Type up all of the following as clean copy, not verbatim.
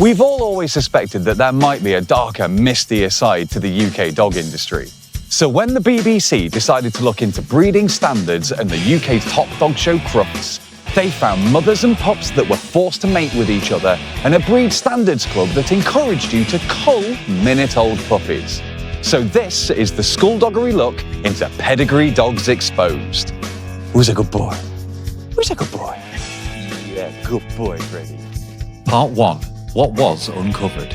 We've all always suspected that there might be a darker, mistier side to the UK dog industry. So when the BBC decided to look into breeding standards and the UK's top dog show Crufts, they found mothers and pups that were forced to mate with each other and a breed standards club that encouraged you to cull minute-old puppies. So this is the SkoolDoggery look into Pedigree Dogs Exposed. Who's a good boy? Who's a good boy? Yeah, good boy, Freddy. Part 1. What was uncovered?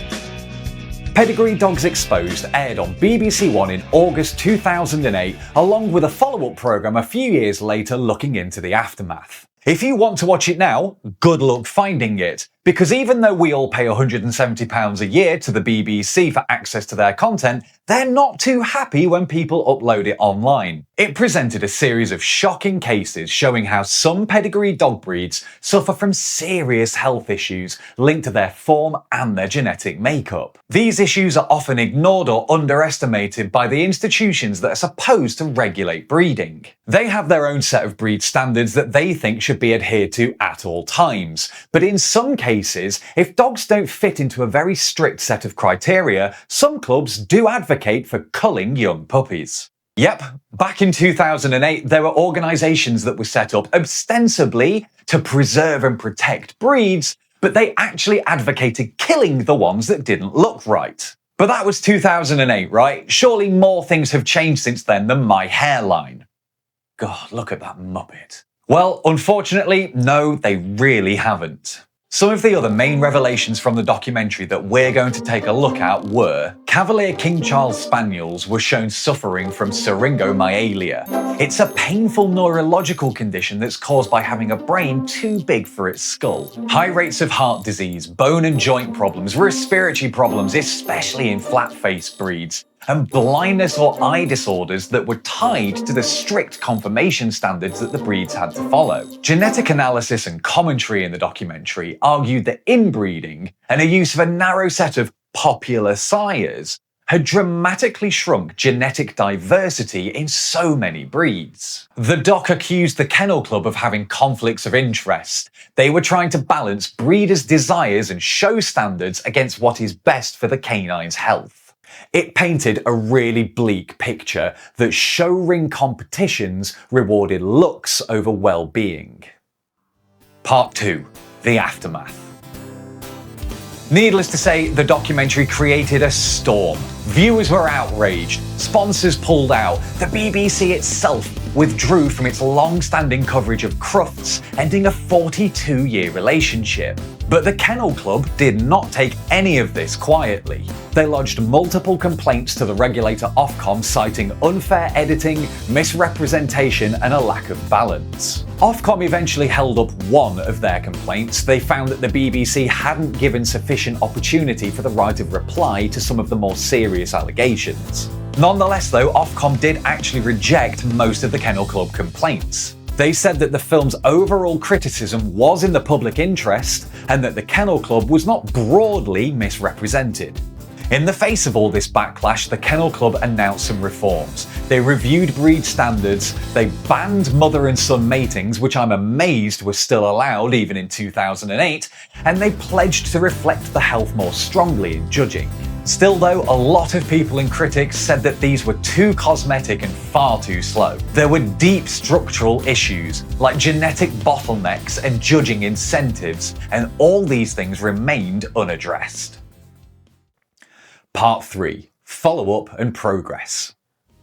Pedigree Dogs Exposed aired on BBC One in August 2008, along with a follow-up programme a few years later looking into the aftermath. If you want to watch it now, good luck finding it, because even though we all pay £170 a year to the BBC for access to their content, they're not too happy when people upload it online. It presented a series of shocking cases showing how some pedigree dog breeds suffer from serious health issues linked to their form and their genetic makeup. These issues are often ignored or underestimated by the institutions that are supposed to regulate breeding. They have their own set of breed standards that they think should be adhered to at all times, but in some cases, if dogs don't fit into a very strict set of criteria, some clubs do advocate for culling young puppies. Yep, back in 2008, there were organisations that were set up ostensibly to preserve and protect breeds, but they actually advocated killing the ones that didn't look right. But that was 2008, right? Surely more things have changed since then than my hairline. God, look at that muppet. Well, unfortunately, no, they really haven't. Some of the other main revelations from the documentary that we're going to take a look at were Cavalier King Charles Spaniels were shown suffering from syringomyelia. It's a painful neurological condition that's caused by having a brain too big for its skull. High rates of heart disease, bone and joint problems, respiratory problems, especially in flat-faced breeds, and blindness or eye disorders that were tied to the strict conformation standards that the breeds had to follow. Genetic analysis and commentary in the documentary argued that inbreeding and a use of a narrow set of popular sires had dramatically shrunk genetic diversity in so many breeds. The doc accused the Kennel Club of having conflicts of interest. They were trying to balance breeders' desires and show standards against what is best for the canine's health. It painted a really bleak picture that show ring competitions rewarded looks over well-being. Part 2. The aftermath. Needless to say, the documentary created a storm. Viewers were outraged, sponsors pulled out, the BBC itself withdrew from its long-standing coverage of Crufts, ending a 42-year relationship. But the Kennel Club did not take any of this quietly. They lodged multiple complaints to the regulator Ofcom citing unfair editing, misrepresentation and a lack of balance. Ofcom eventually held up one of their complaints. They found that the BBC hadn't given sufficient opportunity for the right of reply to some of the more serious allegations. Nonetheless though, Ofcom did actually reject most of the Kennel Club complaints. They said that the film's overall criticism was in the public interest and that the Kennel Club was not broadly misrepresented. In the face of all this backlash, the Kennel Club announced some reforms. They reviewed breed standards, they banned mother and son matings, which I'm amazed were still allowed even in 2008, and they pledged to reflect the health more strongly in judging. Still though, a lot of people and critics said that these were too cosmetic and far too slow. There were deep structural issues, like genetic bottlenecks and judging incentives, and all these things remained unaddressed. Part 3. Follow-up and progress.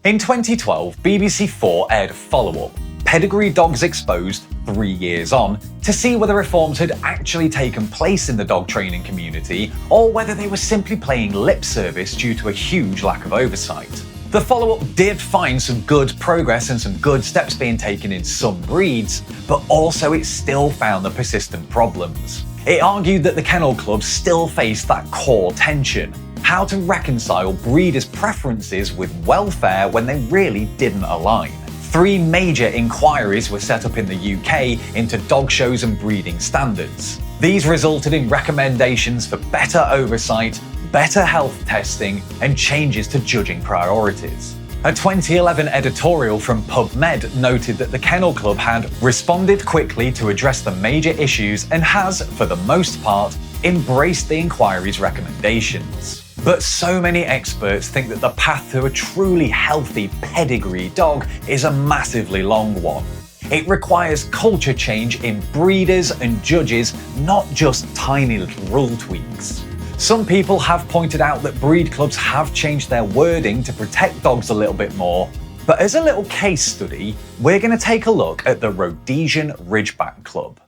In 2012, BBC 4 aired a follow-up, Pedigree Dogs Exposed 3 years on, to see whether reforms had actually taken place in the dog training community or whether they were simply playing lip service due to a huge lack of oversight. The follow-up did find some good progress and some good steps being taken in some breeds, but also it still found the persistent problems. It argued that the Kennel Club still faced that core tension. How to reconcile breeders' preferences with welfare when they really didn't align. 3 major inquiries were set up in the UK into dog shows and breeding standards. These resulted in recommendations for better oversight, better health testing, and changes to judging priorities. A 2011 editorial from PubMed noted that the Kennel Club had responded quickly to address the major issues and has, for the most part, embraced the inquiry's recommendations. But so many experts think that the path to a truly healthy pedigree dog is a massively long one. It requires culture change in breeders and judges, not just tiny little rule tweaks. Some people have pointed out that breed clubs have changed their wording to protect dogs a little bit more, but as a little case study, we're going to take a look at the Rhodesian Ridgeback Club.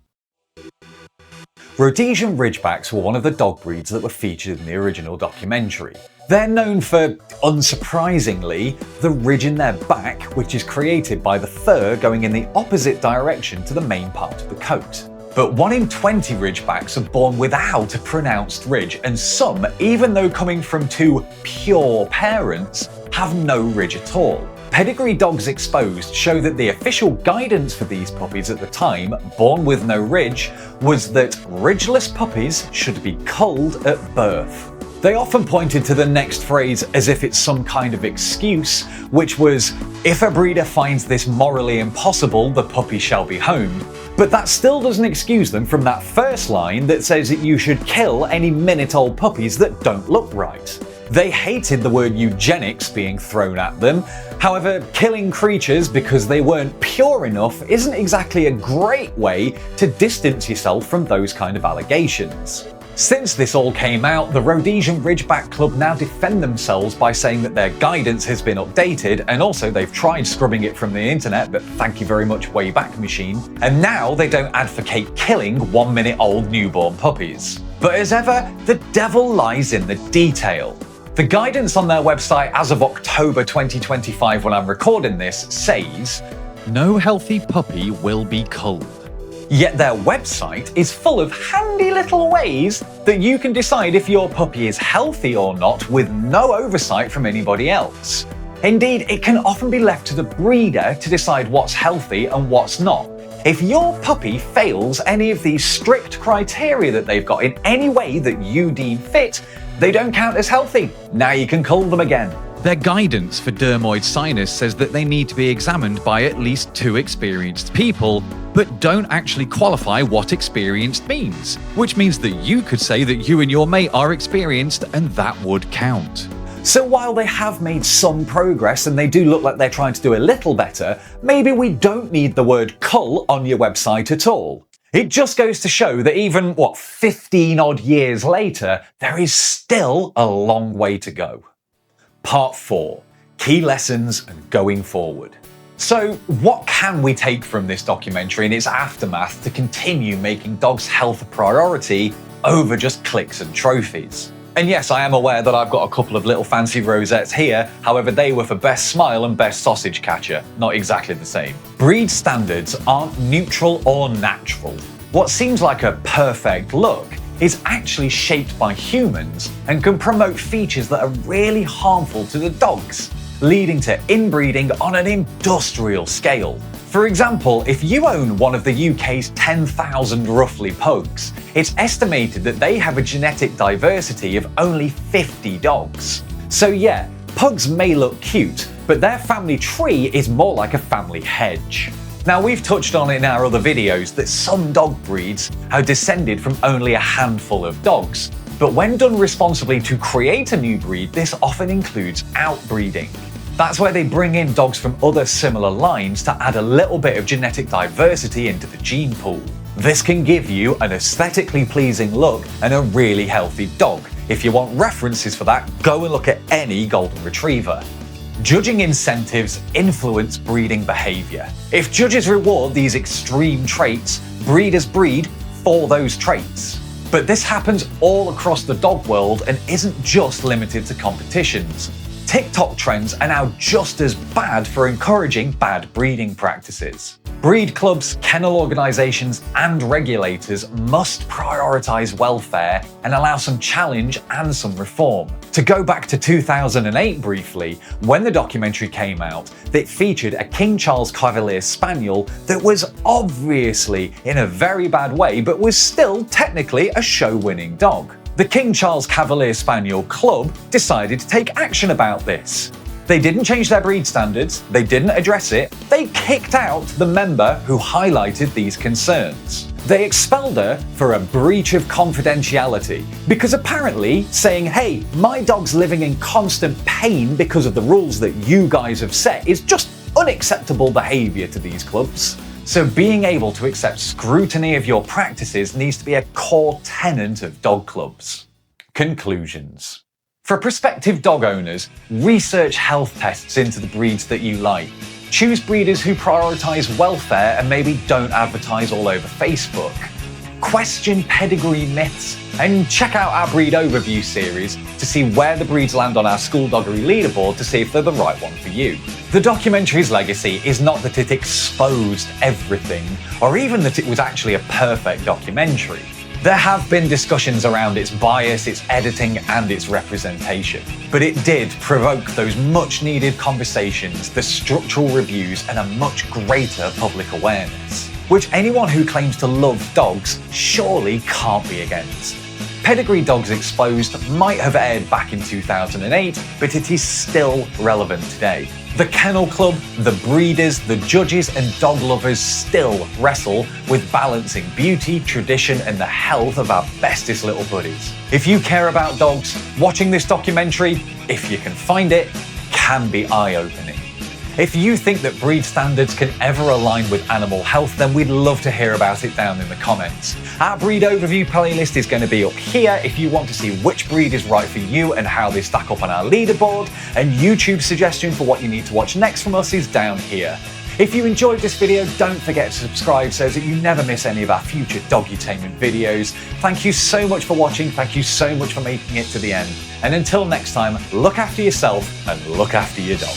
Rhodesian Ridgebacks were one of the dog breeds that were featured in the original documentary. They're known for, unsurprisingly, the ridge in their back, which is created by the fur going in the opposite direction to the main part of the coat. But 1 in 20 Ridgebacks are born without a pronounced ridge, and some, even though coming from 2 pure parents, have no ridge at all. Pedigree Dogs Exposed show that the official guidance for these puppies at the time, born with no ridge, was that ridgeless puppies should be culled at birth. They often pointed to the next phrase as if it's some kind of excuse, which was, if a breeder finds this morally impossible, the puppy shall be homed. But that still doesn't excuse them from that first line that says that you should kill any minute-old puppies that don't look right. They hated the word eugenics being thrown at them. However, killing creatures because they weren't pure enough isn't exactly a great way to distance yourself from those kind of allegations. Since this all came out, the Rhodesian Ridgeback Club now defend themselves by saying that their guidance has been updated, and also they've tried scrubbing it from the internet, but thank you very much Wayback Machine, and now they don't advocate killing 1-minute-old newborn puppies. But as ever, the devil lies in the detail. The guidance on their website as of October 2025 when I'm recording this says, No healthy puppy will be culled. Yet their website is full of handy little ways that you can decide if your puppy is healthy or not with no oversight from anybody else. Indeed, it can often be left to the breeder to decide what's healthy and what's not. If your puppy fails any of these strict criteria that they've got in any way that you deem fit, they don't count as healthy. Now you can cull them again. Their guidance for dermoid sinus says that they need to be examined by at least 2 experienced people, but don't actually qualify what experienced means, which means that you could say that you and your mate are experienced and that would count. So while they have made some progress and they do look like they're trying to do a little better, maybe we don't need the word cull on your website at all. It just goes to show that even, 15 odd years later, there is still a long way to go. Part 4. Key lessons and going forward. So, what can we take from this documentary and its aftermath to continue making dogs' health a priority over just clicks and trophies? And yes, I am aware that I've got a couple of little fancy rosettes here, however they were for best smile and best sausage catcher, not exactly the same. Breed standards aren't neutral or natural. What seems like a perfect look is actually shaped by humans and can promote features that are really harmful to the dogs, leading to inbreeding on an industrial scale. For example, if you own one of the UK's 10,000 roughly pugs, it's estimated that they have a genetic diversity of only 50 dogs. So yeah, pugs may look cute, but their family tree is more like a family hedge. Now, we've touched on in our other videos that some dog breeds are descended from only a handful of dogs, but when done responsibly to create a new breed, this often includes outbreeding. That's where they bring in dogs from other similar lines to add a little bit of genetic diversity into the gene pool. This can give you an aesthetically pleasing look and a really healthy dog. If you want references for that, go and look at any golden retriever. Judging incentives influence breeding behaviour. If judges reward these extreme traits, breeders breed for those traits. But this happens all across the dog world and isn't just limited to competitions. TikTok trends are now just as bad for encouraging bad breeding practices. Breed clubs, kennel organisations and regulators must prioritise welfare and allow some challenge and some reform. To go back to 2008 briefly, when the documentary came out, it featured a King Charles Cavalier Spaniel that was obviously in a very bad way but was still technically a show-winning dog. The King Charles Cavalier Spaniel Club decided to take action about this. They didn't change their breed standards, they didn't address it, they kicked out the member who highlighted these concerns. They expelled her for a breach of confidentiality, because apparently saying, hey, my dog's living in constant pain because of the rules that you guys have set is just unacceptable behaviour to these clubs. So being able to accept scrutiny of your practices needs to be a core tenet of dog clubs. Conclusions. For prospective dog owners, research health tests into the breeds that you like. Choose breeders who prioritise welfare and maybe don't advertise all over Facebook. Question pedigree myths and check out our breed overview series to see where the breeds land on our SkoolDoggery leaderboard to see if they're the right one for you. The documentary's legacy is not that it exposed everything, or even that it was actually a perfect documentary. There have been discussions around its bias, its editing, and its representation. But it did provoke those much-needed conversations, the structural reviews, and a much greater public awareness, which anyone who claims to love dogs surely can't be against. Pedigree Dogs Exposed might have aired back in 2008, but it is still relevant today. The Kennel Club, the breeders, the judges and dog lovers still wrestle with balancing beauty, tradition and the health of our bestest little buddies. If you care about dogs, watching this documentary, if you can find it, can be eye-opening. If you think that breed standards can ever align with animal health, then we'd love to hear about it down in the comments. Our breed overview playlist is going to be up here if you want to see which breed is right for you and how they stack up on our leaderboard, and YouTube's suggestion for what you need to watch next from us is down here. If you enjoyed this video, don't forget to subscribe so that you never miss any of our future dogutainment videos. Thank you so much for watching, thank you so much for making it to the end, and until next time, look after yourself and look after your dog.